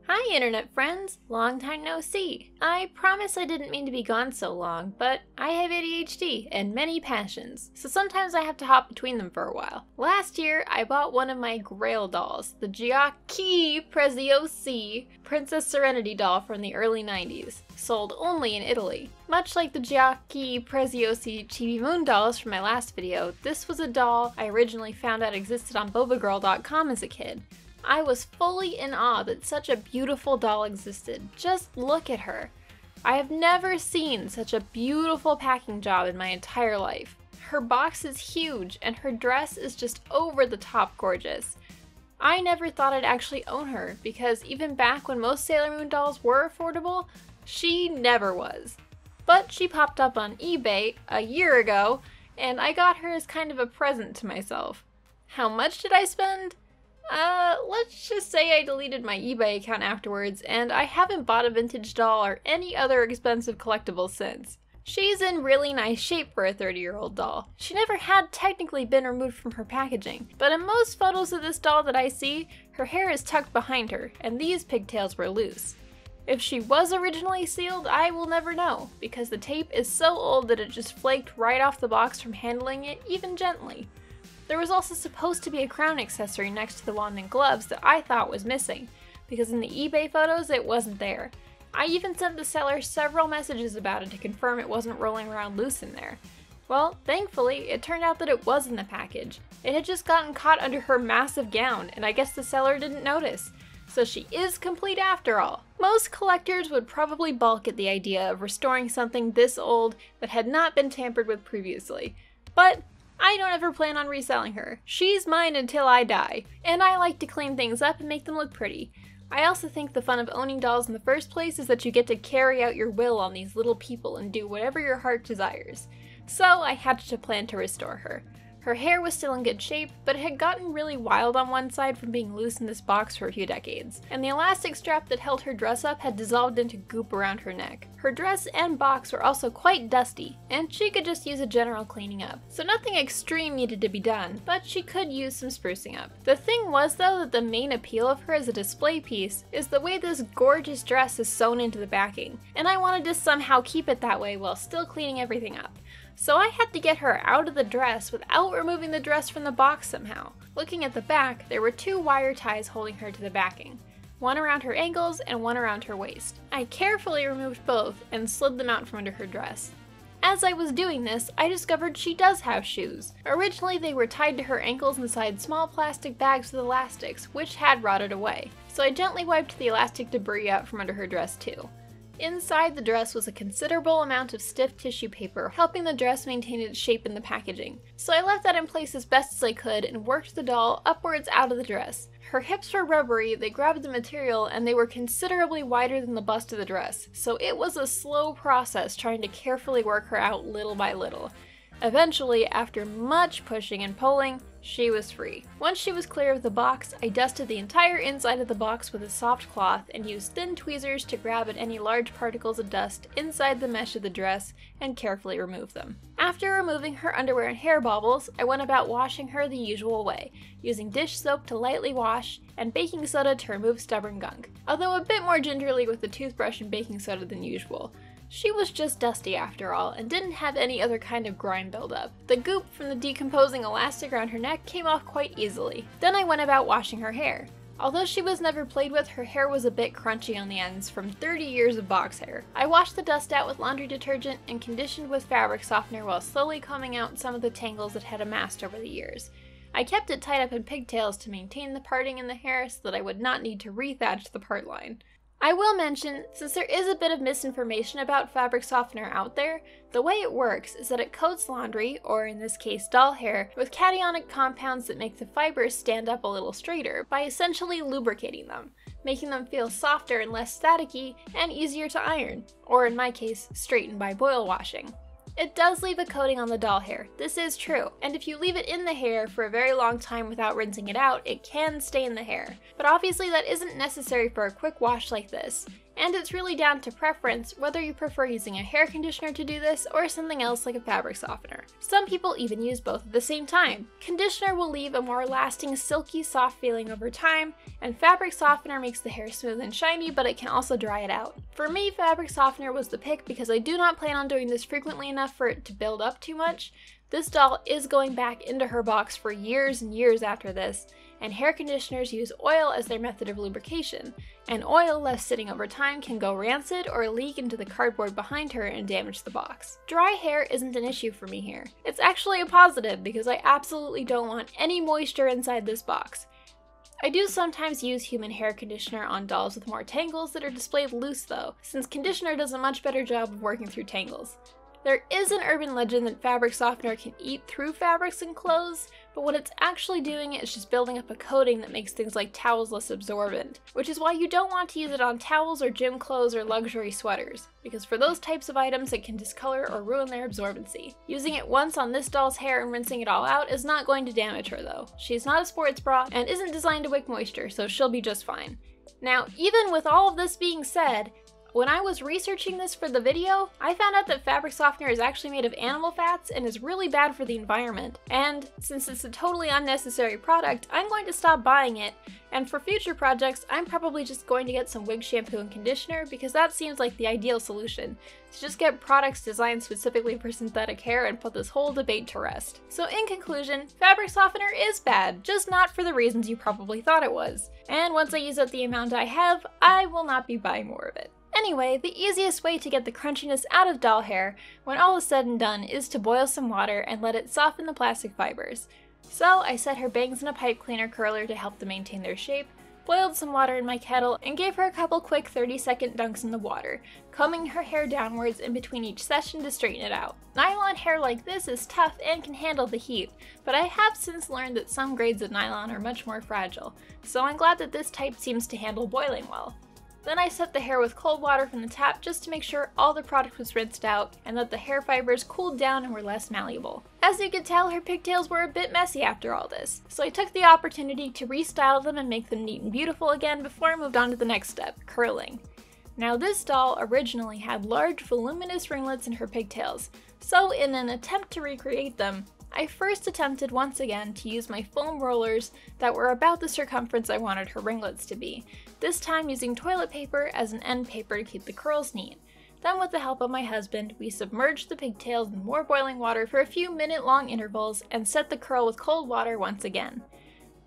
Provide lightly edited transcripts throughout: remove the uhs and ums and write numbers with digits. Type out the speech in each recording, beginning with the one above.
Hi internet friends, long time no see. I promise I didn't mean to be gone so long, but I have ADHD and many passions, so sometimes I have to hop between them for a while. Last year, I bought one of my Grail dolls, the Giochi Preziosi Princess Serenity doll from the early 90s, sold only in Italy. Much like the Giochi Preziosi Chibi Moon dolls from my last video, this was a doll I originally found out existed on bobagirl.com as a kid. I was fully in awe that such a beautiful doll existed. Just look at her. I have never seen such a beautiful packing job in my entire life. Her box is huge and her dress is just over the top gorgeous. I never thought I'd actually own her because even back when most Sailor Moon dolls were affordable, she never was. But she popped up on eBay a year ago and I got her as kind of a present to myself. How much did I spend? Let's just say I deleted my eBay account afterwards, and I haven't bought a vintage doll or any other expensive collectible since. She's in really nice shape for a 30-year-old doll. She never had technically been removed from her packaging, but in most photos of this doll that I see, her hair is tucked behind her, and these pigtails were loose. If she was originally sealed, I will never know, because the tape is so old that it just flaked right off the box from handling it, even gently. There was also supposed to be a crown accessory next to the wand and gloves that I thought was missing, because in the eBay photos it wasn't there. I even sent the seller several messages about it to confirm it wasn't rolling around loose in there. Well, thankfully, it turned out that it was in the package. It had just gotten caught under her massive gown, and I guess the seller didn't notice. So she is complete after all. Most collectors would probably balk at the idea of restoring something this old that had not been tampered with previously. But I don't ever plan on reselling her. She's mine until I die, and I like to clean things up and make them look pretty. I also think the fun of owning dolls in the first place is that you get to carry out your will on these little people and do whatever your heart desires. So I had to plan to restore her. Her hair was still in good shape, but it had gotten really wild on one side from being loose in this box for a few decades, and the elastic strap that held her dress up had dissolved into goop around her neck. Her dress and box were also quite dusty, and she could just use a general cleaning up. So nothing extreme needed to be done, but she could use some sprucing up. The thing was though that the main appeal of her as a display piece is the way this gorgeous dress is sewn into the backing, and I wanted to somehow keep it that way while still cleaning everything up. So I had to get her out of the dress without removing the dress from the box somehow. Looking at the back, there were two wire ties holding her to the backing, one around her ankles and one around her waist. I carefully removed both and slid them out from under her dress. As I was doing this, I discovered she does have shoes. Originally they were tied to her ankles inside small plastic bags with elastics, which had rotted away. So I gently wiped the elastic debris out from under her dress too. Inside the dress was a considerable amount of stiff tissue paper, helping the dress maintain its shape in the packaging. So I left that in place as best as I could and worked the doll upwards out of the dress. Her hips were rubbery, they grabbed the material, and they were considerably wider than the bust of the dress, so it was a slow process trying to carefully work her out little by little. Eventually, after much pushing and pulling, she was free. Once she was clear of the box, I dusted the entire inside of the box with a soft cloth and used thin tweezers to grab at any large particles of dust inside the mesh of the dress and carefully remove them. After removing her underwear and hair baubles, I went about washing her the usual way, using dish soap to lightly wash and baking soda to remove stubborn gunk, although a bit more gingerly with the toothbrush and baking soda than usual. She was just dusty after all, and didn't have any other kind of grime buildup. The goop from the decomposing elastic around her neck came off quite easily. Then I went about washing her hair. Although she was never played with, her hair was a bit crunchy on the ends from 30 years of box hair. I washed the dust out with laundry detergent and conditioned with fabric softener while slowly combing out some of the tangles that had amassed over the years. I kept it tied up in pigtails to maintain the parting in the hair so that I would not need to rethatch the part line. I will mention, since there is a bit of misinformation about fabric softener out there, the way it works is that it coats laundry, or in this case doll hair, with cationic compounds that make the fibers stand up a little straighter by essentially lubricating them, making them feel softer and less staticky and easier to iron, or in my case, straighten by boil washing. It does leave a coating on the doll hair, this is true, and if you leave it in the hair for a very long time without rinsing it out, it can stay in the hair. But obviously that isn't necessary for a quick wash like this. And it's really down to preference whether you prefer using a hair conditioner to do this or something else like a fabric softener. Some people even use both at the same time. Conditioner will leave a more lasting, silky, soft feeling over time, and fabric softener makes the hair smooth and shiny, but it can also dry it out. For me, fabric softener was the pick because I do not plan on doing this frequently enough for it to build up too much. This doll is going back into her box for years and years after this, and hair conditioners use oil as their method of lubrication, and oil left sitting over time can go rancid or leak into the cardboard behind her and damage the box. Dry hair isn't an issue for me here. It's actually a positive because I absolutely don't want any moisture inside this box. I do sometimes use human hair conditioner on dolls with more tangles that are displayed loose though, since conditioner does a much better job of working through tangles. There is an urban legend that fabric softener can eat through fabrics and clothes, but what it's actually doing is just building up a coating that makes things like towels less absorbent, which is why you don't want to use it on towels or gym clothes or luxury sweaters, because for those types of items it can discolor or ruin their absorbency. Using it once on this doll's hair and rinsing it all out is not going to damage her though. She's not a sports bra and isn't designed to wick moisture, so she'll be just fine. Now, even with all of this being said, when I was researching this for the video, I found out that fabric softener is actually made of animal fats and is really bad for the environment. And since it's a totally unnecessary product, I'm going to stop buying it. And for future projects, I'm probably just going to get some wig shampoo and conditioner because that seems like the ideal solution. To just get products designed specifically for synthetic hair and put this whole debate to rest. So in conclusion, fabric softener is bad, just not for the reasons you probably thought it was. And once I use up the amount I have, I will not be buying more of it. Anyway, the easiest way to get the crunchiness out of doll hair, when all is said and done, is to boil some water and let it soften the plastic fibers. So I set her bangs in a pipe cleaner curler to help them maintain their shape, boiled some water in my kettle, and gave her a couple quick 30-second dunks in the water, combing her hair downwards in between each session to straighten it out. Nylon hair like this is tough and can handle the heat, but I have since learned that some grades of nylon are much more fragile, so I'm glad that this type seems to handle boiling well. Then I set the hair with cold water from the tap just to make sure all the product was rinsed out and that the hair fibers cooled down and were less malleable. As you could tell, her pigtails were a bit messy after all this, so I took the opportunity to restyle them and make them neat and beautiful again before I moved on to the next step, curling. Now this doll originally had large voluminous ringlets in her pigtails, so in an attempt to recreate them, I first attempted once again to use my foam rollers that were about the circumference I wanted her ringlets to be, this time using toilet paper as an end paper to keep the curls neat. Then with the help of my husband, we submerged the pigtails in more boiling water for a few minute-long intervals and set the curl with cold water once again.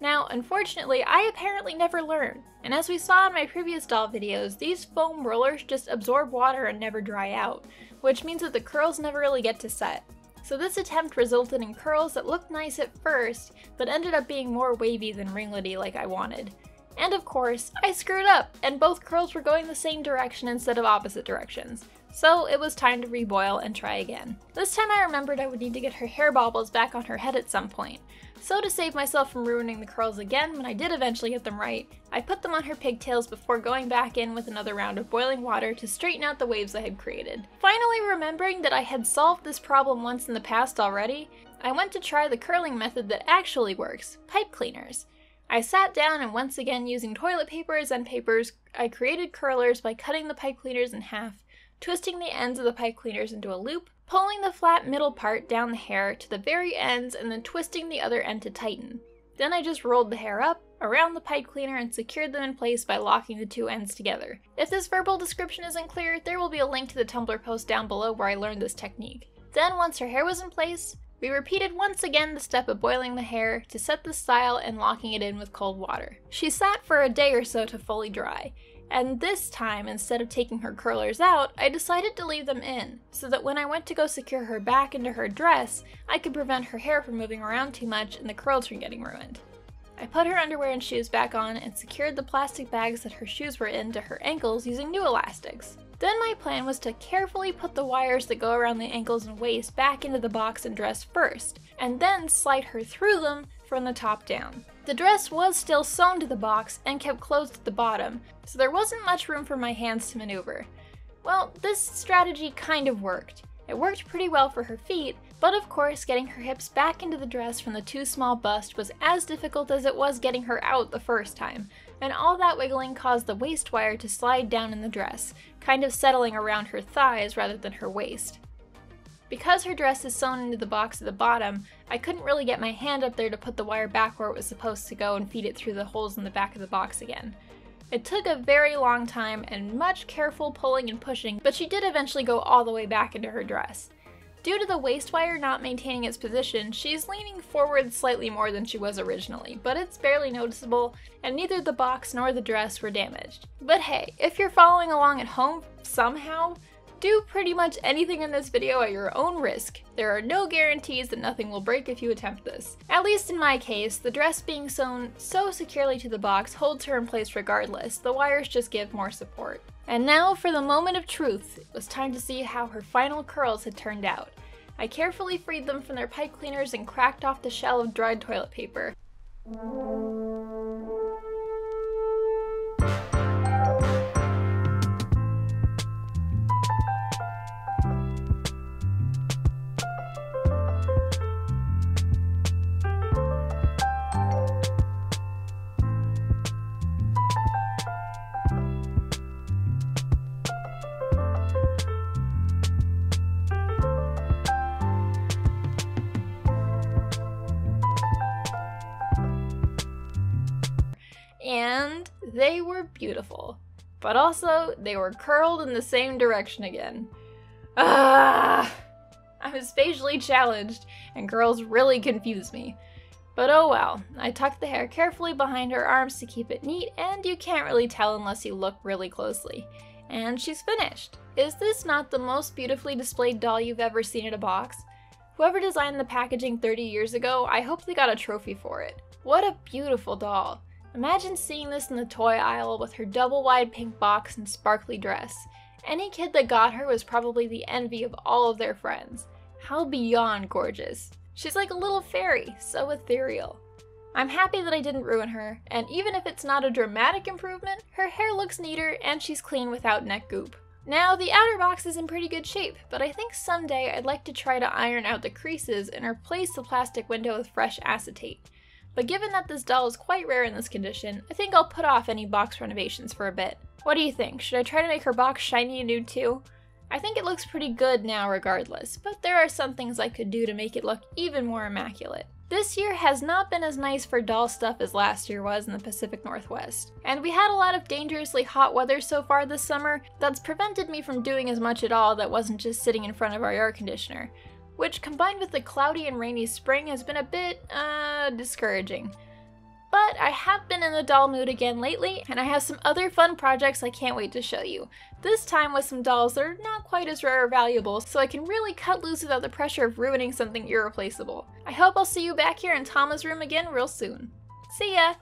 Now, unfortunately, I apparently never learn, and as we saw in my previous doll videos, these foam rollers just absorb water and never dry out, which means that the curls never really get to set. So this attempt resulted in curls that looked nice at first, but ended up being more wavy than ringlety like I wanted. And of course, I screwed up, and both curls were going the same direction instead of opposite directions. So it was time to reboil and try again. This time I remembered I would need to get her hair baubles back on her head at some point. So to save myself from ruining the curls again when I did eventually get them right, I put them on her pigtails before going back in with another round of boiling water to straighten out the waves I had created. Finally remembering that I had solved this problem once in the past already, I went to try the curling method that actually works, pipe cleaners. I sat down and once again using toilet paper as end papers, I created curlers by cutting the pipe cleaners in half, twisting the ends of the pipe cleaners into a loop, pulling the flat middle part down the hair to the very ends and then twisting the other end to tighten. Then I just rolled the hair up, around the pipe cleaner and secured them in place by locking the two ends together. If this verbal description isn't clear, there will be a link to the Tumblr post down below where I learned this technique. Then once her hair was in place, we repeated once again the step of boiling the hair to set the style and locking it in with cold water. She sat for a day or so to fully dry. And this time, instead of taking her curlers out, I decided to leave them in, so that when I went to go secure her back into her dress, I could prevent her hair from moving around too much and the curls from getting ruined. I put her underwear and shoes back on and secured the plastic bags that her shoes were in to her ankles using new elastics. Then my plan was to carefully put the wires that go around the ankles and waist back into the box and dress first, and then slide her through them from the top down. The dress was still sewn to the box and kept closed at the bottom, so there wasn't much room for my hands to maneuver. Well, this strategy kind of worked. It worked pretty well for her feet, but of course getting her hips back into the dress from the too small bust was as difficult as it was getting her out the first time, and all that wiggling caused the waist wire to slide down in the dress, kind of settling around her thighs rather than her waist. Because her dress is sewn into the box at the bottom, I couldn't really get my hand up there to put the wire back where it was supposed to go and feed it through the holes in the back of the box again. It took a very long time and much careful pulling and pushing, but she did eventually go all the way back into her dress. Due to the waist wire not maintaining its position, she's leaning forward slightly more than she was originally, but it's barely noticeable, and neither the box nor the dress were damaged. But hey, if you're following along at home somehow, do pretty much anything in this video at your own risk. There are no guarantees that nothing will break if you attempt this. At least in my case, the dress being sewn so securely to the box holds her in place regardless, the wires just give more support. And now for the moment of truth. It was time to see how her final curls had turned out. I carefully freed them from their pipe cleaners and cracked off the shell of dried toilet paper. And they were beautiful. But also, they were curled in the same direction again. I'm spatially challenged, and girls really confuse me. But oh well, I tucked the hair carefully behind her arms to keep it neat, and you can't really tell unless you look really closely. And she's finished. Is this not the most beautifully displayed doll you've ever seen in a box? Whoever designed the packaging 30 years ago, I hope they got a trophy for it. What a beautiful doll. Imagine seeing this in the toy aisle with her double-wide pink box and sparkly dress. Any kid that got her was probably the envy of all of their friends. How beyond gorgeous. She's like a little fairy, so ethereal. I'm happy that I didn't ruin her, and even if it's not a dramatic improvement, her hair looks neater and she's clean without neck goop. Now, the outer box is in pretty good shape, but I think someday I'd like to try to iron out the creases and replace the plastic window with fresh acetate. But given that this doll is quite rare in this condition, I think I'll put off any box renovations for a bit. What do you think? Should I try to make her box shiny and new too? I think it looks pretty good now regardless, but there are some things I could do to make it look even more immaculate. This year has not been as nice for doll stuff as last year was in the Pacific Northwest. And we had a lot of dangerously hot weather so far this summer that's prevented me from doing as much at all that wasn't just sitting in front of our air conditioner, which combined with the cloudy and rainy spring has been a bit, discouraging. But I have been in the doll mood again lately, and I have some other fun projects I can't wait to show you. This time with some dolls that are not quite as rare or valuable, so I can really cut loose without the pressure of ruining something irreplaceable. I hope I'll see you back here in Tama's room again real soon. See ya!